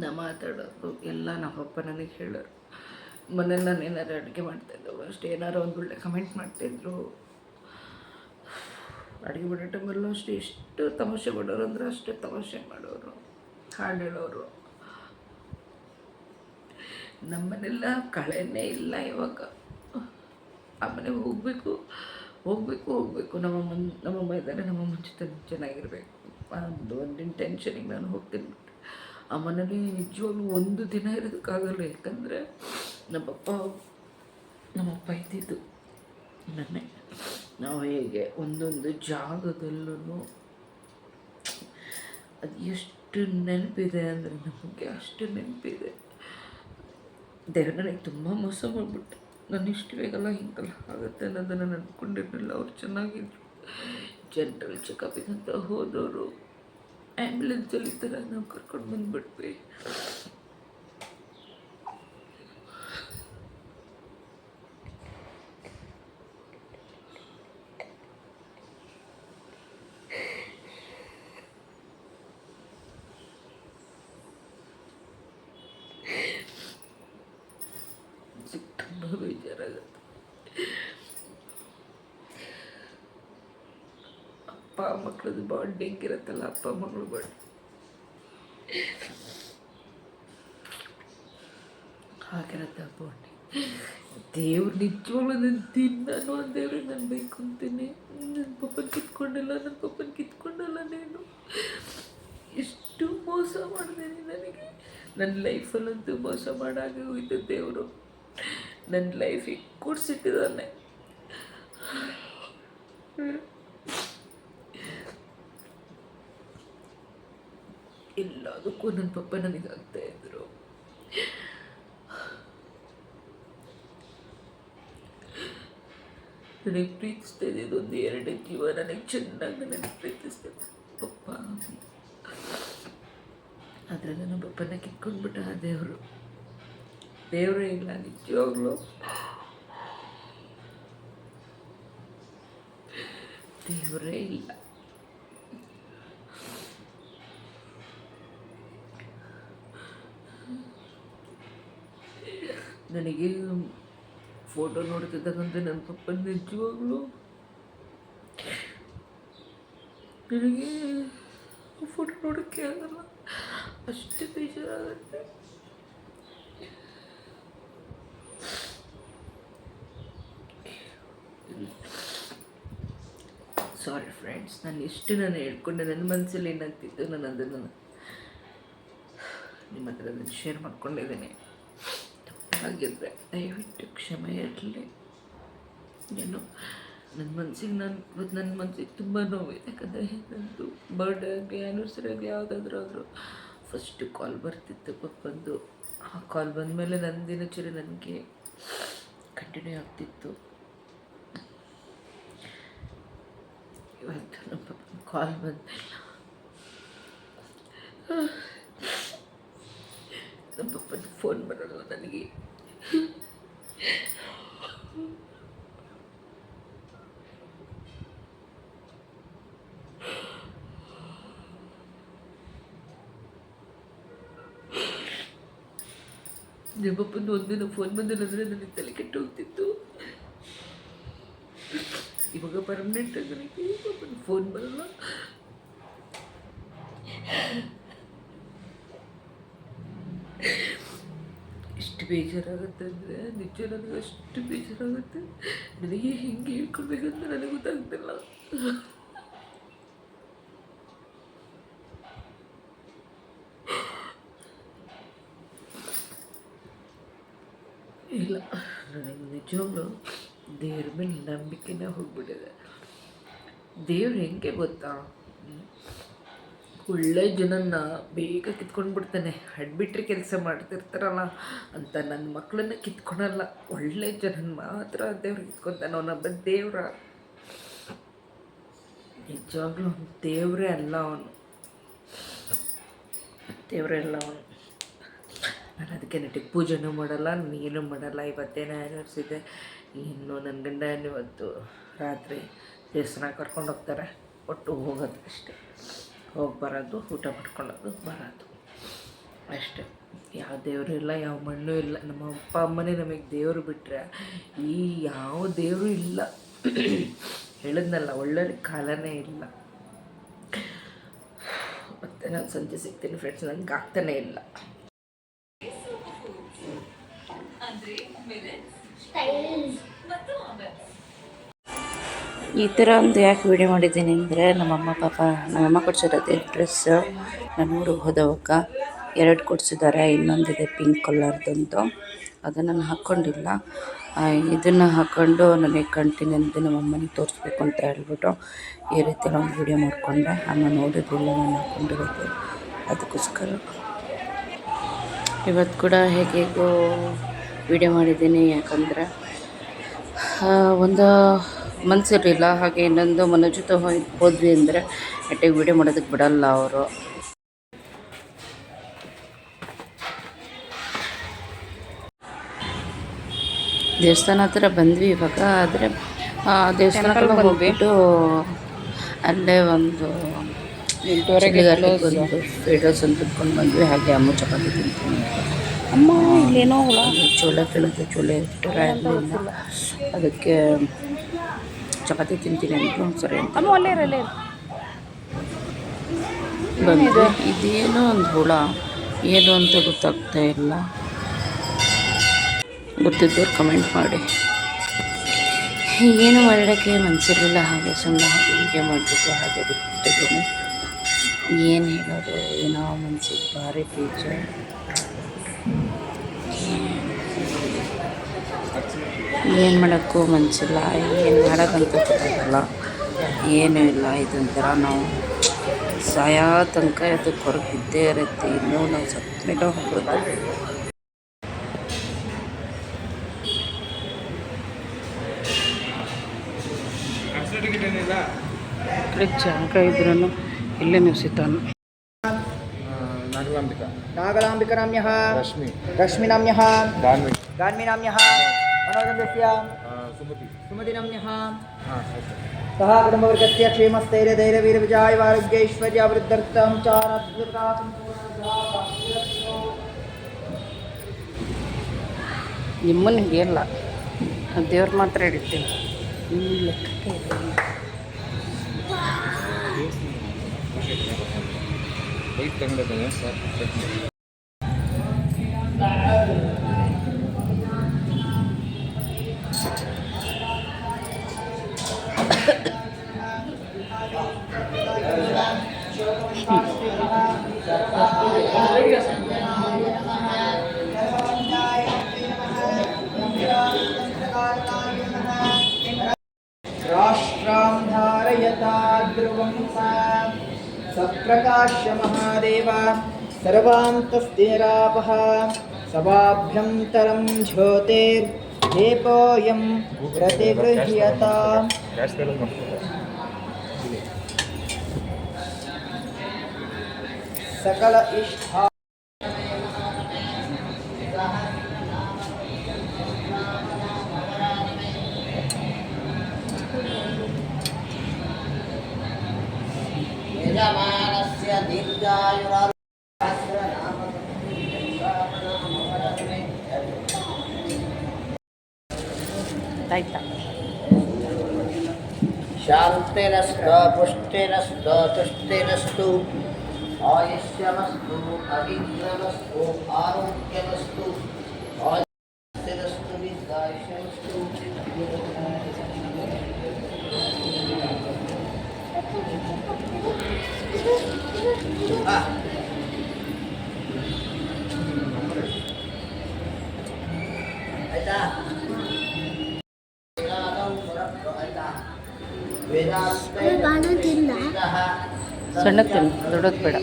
ನಾ ಮಾತಾಡೋದು ಎಲ್ಲ ನಮ್ಮ ಪಪ್ಪ ನನಗೆ ಹೇಳೋರು. ಮನೇಲಿ ನಾನು ಏನಾರು ಅಡುಗೆ ಮಾಡ್ತಾಯಿದ್ದೋ ಅಷ್ಟೇ, ಏನಾರು ಒಂದು ಒಳ್ಳೆ ಕಮೆಂಟ್ ಮಾಡ್ತಾಯಿದ್ರು. ಅಡುಗೆ ಮಾಡೋ ಟೈಮಲ್ಲೂ ಅಷ್ಟೇ ಎಷ್ಟು ತಮಾಷೆ ಮಾಡೋರು ಅಂದರೆ ಅಷ್ಟೇ ತಮಾಷೆ ಮಾಡೋರು, ಹಾಡು ಹೇಳೋರು. ನಮ್ಮನೆಲ್ಲ ಕಳೆನೇ ಇಲ್ಲ ಇವಾಗ. ಆ ಮನೆಗೆ ಹೋಗಬೇಕು. ನಮ್ಮಮ್ಮ ಇದ್ದಾರೆ, ನಮ್ಮಮ್ಮ ಜೊತೆ ಚೆನ್ನಾಗಿರ್ಬೇಕು ಒಂದು ಇಂಟೆನ್ಷನಿಗೆ ನಾನು ಹೋಗ್ತೀನಿ. ಆ ಮನೇಲಿ ನಿಜವಾಗ್ಲೂ ಒಂದು ದಿನ ಇರೋದಕ್ಕಾಗಲ್ಲ. ಯಾಕಂದರೆ ನಮ್ಮಪ್ಪ ಇದ್ದಿದ್ದು ನನ್ನೇ. ನಾವು ಹೇಗೆ ಒಂದೊಂದು ಜಾಗದಲ್ಲೂ ಅದು ಎಷ್ಟು ನೆನಪಿದೆ ಅಂದರೆ ನಮಗೆ ಅಷ್ಟು ನೆನಪಿದೆ. ದೇವ್ರು ನನಗೆ ತುಂಬ ಮೋಸ ಮಾಡಿಬಿಟ್ಟೆ. ನಾನು ಇಷ್ಟು ಬೇಗಲ್ಲ ಹಿಂಗೆಲ್ಲ ಆಗುತ್ತೆ ಅನ್ನೋದನ್ನು ನಾನು ಅಂದ್ಕೊಂಡಿರಲಿಲ್ಲ. ಅವ್ರು ಚೆನ್ನಾಗಿದ್ರು. ಜನ್ರಲ್ ಚೆಕಪಿಗೆ ಅಂತ ಹೋದವರು ಆ್ಯಂಬುಲೆನ್ಸಲ್ಲಿ ಈ ಥರ ನಾವು ಕರ್ಕೊಂಡು ಬಂದುಬಿಟ್ವಿ. ತುಂಬ ಬೇಜಾರಾಗುತ್ತೆ. ಅಪ್ಪ ಮಕ್ಕಳದ್ದು ಬಾಂಡಿಂಗ್ ಇರುತ್ತಲ್ಲ, ಅಪ್ಪ ಮಗಳು ಬಾಂಡ್ ಹಾಗಿರುತ್ತೆ ಆ ಬಾಂಡಿಂಗ್. ದೇವ್ರು ನಿಜವಾಗ್ಲೂ ನನ್ನ ದಿನಾನು ಒಂದು ದೇವ್ರಿಗೆ ನಾನು ಬೇಕು ಅಂತೀನಿ. ನನ್ನ ಪಪ್ಪನ ಕಿತ್ಕೊಂಡಲ್ಲ ನೀನು. ಎಷ್ಟು ಮೋಸ ಮಾಡಿದೆ ನನಗೆ. ನನ್ನ ಲೈಫಲ್ಲಂತೂ ಮೋಸ ಮಾಡಾಗೆ ಹೋಯ್ತು ದೇವರು. ನನ್ನ ಲೈಫಿಗೆ ಕೂಡಿಸಿಟ್ಟಿದ್ದಾನೆ. ಎಲ್ಲದಕ್ಕೂ ನನ್ನ ಪಪ್ಪ ನನಗೆ ಆಗ್ತಾಯಿದ್ರು. ನನಗೆ ಪ್ರೀತಿಸ್ತಾ ಇದ್ದಿದ್ದು ಒಂದು 2 ಜೀವ. ನನಗೆ ಚೆನ್ನಾಗಿ ನನಗೆ ಪ್ರೀತಿಸ್ತಿದ್ದೆ ಪಪ್ಪ. ಆದರೆ ನನ್ನ ಪಪ್ಪನ ಕಿತ್ಕೊಂಡ್ಬಿಟ್ಟ ಆ ದೇವರೇ ಇಲ್ಲ. ನಿಜವಾಗ್ಲೂ ದೇವರೇ ಇಲ್ಲ. ನನಗೆ ಫೋಟೋ ನೋಡ್ತಿದ್ದಾಗಂತ ನನ್ನ ಪಪ್ಪ ನಿಜವಾಗ್ಲೂ ನನಗೆ ಫೋಟೋ ನೋಡೋಕ್ಕೆ ಆಗಲ್ಲ, ಅಷ್ಟು ಬೇಜಾರಾಗುತ್ತೆ. ಸಾರಿ ಫ್ರೆಂಡ್ಸ್, ನಾನು ಹೇಳ್ಕೊಂಡೆ. ನನ್ನ ಮನಸ್ಸಲ್ಲಿ ಏನಾಗ್ತಿತ್ತು ನಾನು ಅದನ್ನು ನಿಮ್ಮ ಹತ್ರ ಅದನ್ನು ಶೇರ್ ಮಾಡ್ಕೊಂಡಿದ್ದೇನೆ. ತಪ್ಪಾಗಿದ್ದರೆ ದಯವಿಟ್ಟು ಕ್ಷಮೆ ಇರಲಿ. ಏನು ನನ್ನ ಮನಸ್ಸಿಗೆ ತುಂಬ ನೋವಿದೆ. ಯಾಕಂದರೆ ನನ್ನದು ಬರ್ಡೇ ಆಗಲಿ ಆ್ಯನಿವರ್ಸರಿ ಆಗಲಿ ಯಾವುದಾದ್ರೂ ಫಸ್ಟ್ ಕಾಲ್ ಬರ್ತಿತ್ತು ಪಪ್ಪಂದು. ಆ ಕಾಲ್ ಬಂದಮೇಲೆ ನನ್ನ ದಿನಚರಿ ನನಗೆ ಕಂಟಿನ್ಯೂ ಆಗ್ತಿತ್ತು. ಇವತ್ತು ನಮ್ಮ ಪಪ್ಪನ ಕಾಲ್ ಬಂದಿಲ್ಲ. ನಮ್ಮ ಪಪ್ಪನ ಫೋನ್ ಬರೋಲ್ಲ ನನಗೆ. ನಿಮ್ಮ ಪಪ್ಪನ ಒಂದಿನ ಫೋನ್ ಬಂದಿಲ್ಲ ಅಂದರೆ ನನಗೆ ತಲೆ ಕೆಟ್ಟು ಹೋಗ್ತಿತ್ತು. ಇವಾಗ ಪರ್ಮನೆಂಟ್ ಆಗಿ ನನಗೆ ಪಪ್ಪನ ಫೋನ್ ಬರಲ್ಲ. ಎಷ್ಟು ಬೇಜಾರಾಗುತ್ತೆ ಅಂದರೆ ನಿಜ, ನನಗೆ ಅಷ್ಟು ಬೇಜಾರಾಗುತ್ತೆ. ನನಗೆ ಹೆಂಗೆ ಹೇಳ್ಕೊಡ್ಬೇಕಂತ ನನಗೆ ಗೊತ್ತಾಗ್ತಿಲ್ಲ. ಇಲ್ಲ, ನನಗೆ ನಿಜವಾಗ್ಲೂ ದೇವ್ರ ಮೇಲೆ ನಂಬಿಕೆನೇ ಹೋಗ್ಬಿಟ್ಟಿದೆ. ದೇವ್ರು ಹೆಂಗೆ ಗೊತ್ತಾ, ಒಳ್ಳೆ ಜನನ್ನ ಬೇಗ ಕಿತ್ಕೊಂಡು ಬಿಡ್ತಾನೆ. ಅಡ್ಬಿಟ್ರೆ ಕೆಲಸ ಮಾಡ್ತಿರ್ತಾರಲ್ಲ ಅಂತ ನನ್ನ ಮಕ್ಕಳನ್ನ ಕಿತ್ಕೊಳಲ್ಲ. ಒಳ್ಳೆ ಜನನ ಮಾತ್ರ ದೇವ್ರು ಕಿತ್ಕೊತಾನೆ. ಅವನೊಬ್ಬ ದೇವ್ರ, ನಿಜವಾಗ್ಲೂ ದೇವರೇ ಅಲ್ಲ ಅವನು. ನಾನು ಅದಕ್ಕೆ ನೆಟ್ಟಿಗೆ ಪೂಜೆನೂ ಮಾಡಲ್ಲ, ನೀನು ಮಾಡಲ್ಲ. ಇವತ್ತೇನೋ ಆ್ಯನಿವರ್ಸರಿ ಇದೆ. ಇನ್ನು ನನ್ನ ಗಂಡ ಇವತ್ತು ರಾತ್ರಿ ದೇವಸ್ಥಾನ ಕರ್ಕೊಂಡು ಹೋಗ್ತಾರೆ, ಒಟ್ಟು ಹೋಗೋದು ಅಷ್ಟೇ. ಹೋಗಿ ಬರೋದು, ಊಟ ಮಾಡ್ಕೊಳ್ಳೋದು, ಬರೋದು ಅಷ್ಟೇ. ಯಾವ ದೇವರು ಇಲ್ಲ, ಯಾವ ಮಣ್ಣು ಇಲ್ಲ. ನಮ್ಮ ಅಪ್ಪ ಅಮ್ಮನೇ ನಮಗೆ ದೇವರು ಬಿಟ್ಟರೆ ಈ ಯಾವ ದೇವರು ಇಲ್ಲ. ಹೇಳಿದ್ನಲ್ಲ, ಒಳ್ಳೆ ಕಾಲನೇ ಇಲ್ಲ. ಮತ್ತು ನಾನು ಸಂಜೆ ಸಿಗ್ತೀನಿ ಫ್ರೆಂಡ್ಸ್, ನನಗೆ ಆಗ್ತಾನೇ ಇಲ್ಲ. ಈ ಥರ ಒಂದು ಯಾಕೆ ವೀಡಿಯೋ ಮಾಡಿದ್ದೀನಿ ಅಂದರೆ, ನಮ್ಮಮ್ಮ ಕೊಡ್ಸಿರೋದೇ ಡ್ರೆಸ್ ನಾನು ಊರಿಗೆ ಹೋದವಾಗ 2 ಕೊಡಿಸಿದ್ದಾರೆ. ಇನ್ನೊಂದಿದೆ ಪಿಂಕ್ ಕಲರ್ದಂತು, ಅದನ್ನು ನಾನು ಹಾಕ್ಕೊಂಡಿಲ್ಲ. ಇದನ್ನು ಹಾಕ್ಕೊಂಡು ನನಗೆ ಕಂಟಿನ್ಯೂ ನಮ್ಮಮ್ಮನಿಗೆ ತೋರಿಸ್ಬೇಕು ಅಂತ ಹೇಳ್ಬಿಟ್ಟು ಈ ರೀತಿ ಒಂದು ವೀಡಿಯೋ ಮಾಡಿಕೊಂಡೆ. ಅಮ್ಮ ನೋಡಿದ್ರಿಲ್ಲ ನಾನು ಹಾಕ್ಕೊಂಡಿರೋದು, ಅದಕ್ಕೋಸ್ಕರ ಇವತ್ತು ಕೂಡ ಹೇಗೇಗೋ ವೀಡಿಯೋ ಮಾಡಿದ್ದೀನಿ. ಯಾಕಂದರೆ ಒಂದು ಮನಸ್ಸಿರಲಿಲ್ಲ. ಹಾಗೆ ಇನ್ನೊಂದು ಮನೆ ಜೊತೆ ಹೋದ್ವಿ ಅಂದರೆ ನೆಟ್ಟಿಗೆ ವೀಡಿಯೋ ಮಾಡೋದಕ್ಕೆ ಬಿಡಲ್ಲ ಅವರು. ದೇವಸ್ಥಾನ ಹತ್ರ ಬಂದ್ವಿ ಇವಾಗ. ಆದರೆ ದೇವಸ್ಥಾನಕ್ಕೆ ಹೋಗ್ಬಿಟ್ಟು ಅಲ್ಲೇ ಒಂದು ಫ್ರೈಡ್ ರೈಸ್ ಒಂದು ತಿನ್ಕೊಂಡು ಬಂದ್ವಿ. ಹಾಗೆ ಅಮ್ಮ ಚಪಾತಿ ತಿಂತೀನಿ. ಅಮ್ಮ ಇಲ್ಲೇನೋ ಚೋಲೆ ಕೇಳಿದ್ರೆ ಚೋಲೆ ಇಟ್ಟರೆ ಆಗಲಿಲ್ಲ, ಅದಕ್ಕೆ ಚಪಾತಿ ತಿಂತೀನಿ ಅಂದರು. ಸರಿ ಅಂತ ಬಂದರೆ ಇದೇನೋ ಒಂದು ಹುಳ, ಏನು ಅಂತ ಗೊತ್ತಾಗ್ತಾ ಇಲ್ಲ. ಗೊತ್ತಿದ್ದವ್ರು ಕಮೆಂಟ್ ಮಾಡಿ. ಏನು ಮಾಡೋಕ್ಕೆ ಮನಸ್ಸಿರಲಿಲ್ಲ, ಹಾಗೆ ಸುಮ್ಮನೆ ಹೀಗೆ ಮಾಡಿಬಿಟ್ಟು ಹಾಗೆ ಬಿಟ್ಟಿದ್ದೀನಿ. ಏನು ಹೇಳೋದು, ಏನೋ ಮನಸ್ಸಿಗೆ ಭಾರಿ ಬೇಜಾರು. ಏನು ಮಾಡೋಕ್ಕೂ ಮನಸ್ಸಿಲ್ಲ, ಏನು ಮಾಡೋಕ್ಕಂತ ಗೊತ್ತಾಗಲ್ಲ, ಏನೂ ಇಲ್ಲ. ಇದೊಂಥರ ನಾವು ಸಾಯೋ ತನಕ ಅದಕ್ಕೆ ಹೊರಗೆ ಬಿದ್ದೇ ಇರುತ್ತೆ. ಇನ್ನೂ ನಾವು ಸತ್ತ ಮೇಲೆ ಹೋಗೋದು. ಜಾಗ ಇದ್ರೂ ಇಲ್ಲೇ ನಿವಸಿತಾನು. नागलाम्बिका नाम्यः रश्मि नाम्यः गान्वी नाम्यः मनोजस्य सुमति नाम्यः सः कुटुम्बवर्गस्य क्षेमस्थैर्यधैर्यवीरविजयावारोग्यैश्वर्यावृद्ध्यर्थं ನಿಮ್ಮನ್ನು ಹಿಡಿಯಲ್ಲ, ದೇವ್ರು ಮಾತ್ರ ಹಿಡಿತೀನಿ. ಈ ಲೆಕ್ಕಕ್ಕೆ राष्ट्रां धारयता ध्रुवं सा सप्रकाश्य महादेव सर्वान्तस्थिरापः सभाभ्यन्तरं ज्योतिर्दीपोऽयं प्रतिगृह्यता सकल इष्टा यजमानस्य दीर्घायुरारोग्य ಆಯ್ತಾ? शान्तिरस्तु पुष्टिरस्तु तुष्टिरस्तु आयुष्यमस्तु अभिज्ञमस्तु आरोग्यमस्तु आयुष्यमस्तु दीर्घायुष्यमस्तु आಯ್ತಾ ಸಣ್ಣ ತಿನ್ನು, ದೊಡ್ಡದು ಬೇಡ.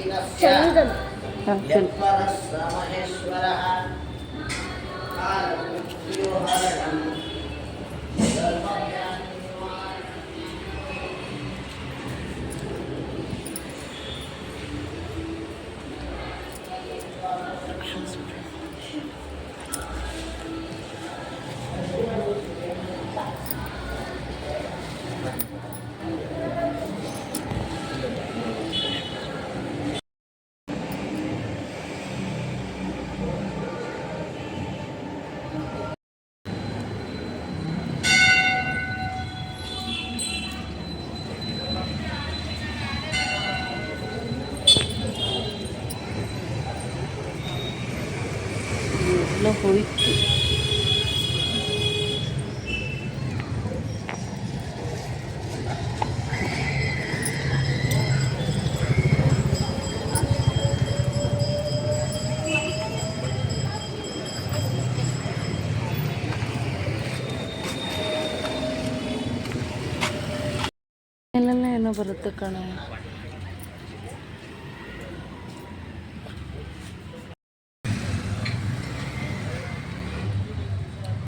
ಎಲ್ಲ ಹೋಯ್ತು. ಇಲ್ಲೆಲ್ಲ ಏನೋ ಬರುತ್ತೆ ಕಣೆ.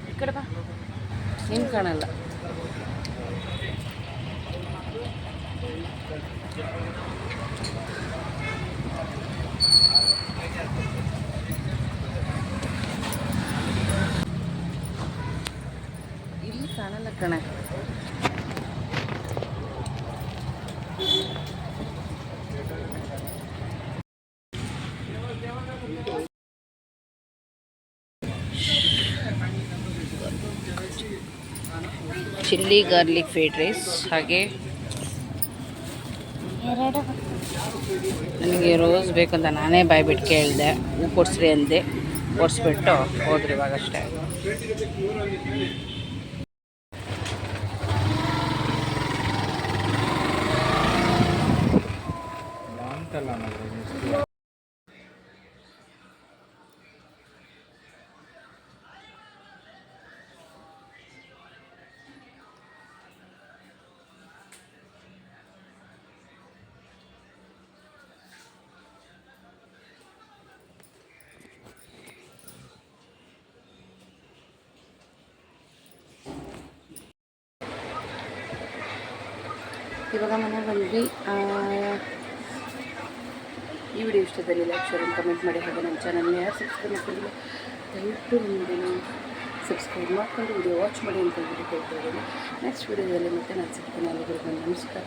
ಈ ಕಡೆ ಬಾ, ಏನು ಕಾಣಲ್ಲ. ಇಲ್ಲಿ ಕಾಣಲ್ಲ ಕಣೆ. ಚಿಲ್ಲಿ ಗಾರ್ಲಿಕ್ ಫ್ರೈಡ್ ರೈಸ್, ಹಾಗೆ ನನಗೆ ರೋಸ್ ಬೇಕಂತ ನಾನೇ ಬಾಯ್ಬಿಟ್ಟು ಕೇಳಿದೆ. ಹೂ ಕೊಡಿಸ್ರಿ ಅಂದೆ, ಕೊಡಿಸ್ಬಿಟ್ಟು ಹೋದ್ರಿ ಇವಾಗಷ್ಟೇ. ಇವಾಗ ಮನೆ ಬಂದ್ವಿ. ಈ ವಿಡಿಯೋ ಇಷ್ಟದಲ್ಲಿ ಲೈಕ್, ಶೇರ್ ಆ್ಯಂಡ್ ಕಮೆಂಟ್ ಮಾಡಿ. ಹಾಗೆ ನಮ್ಮ ಚಾನಲ್ನ ಯಾರು ಸಬ್ಸ್ಕ್ರೈಬ್ ಮಾಡ್ಕೊಂಡಿಲ್ಲ ದಯವಿಟ್ಟು ನಿಮ್ಮದೇನು ಸಬ್ಸ್ಕ್ರೈಬ್ ಮಾಡ್ಕೊಂಡು ವಿಡಿಯೋ ವಾಚ್ ಮಾಡಿ ಅಂತ ಹೇಳ್ಬಿಟ್ಟು ಕೇಳ್ತಾ ಇದ್ದೀನಿ. ನೆಕ್ಸ್ಟ್ ವಿಡಿಯೋದಲ್ಲಿ ಮತ್ತೆ ನಾನು ಸಿಗ್ತೀನಿ. ಎಲ್ಲರಿಗೂ ನಮಸ್ಕಾರ.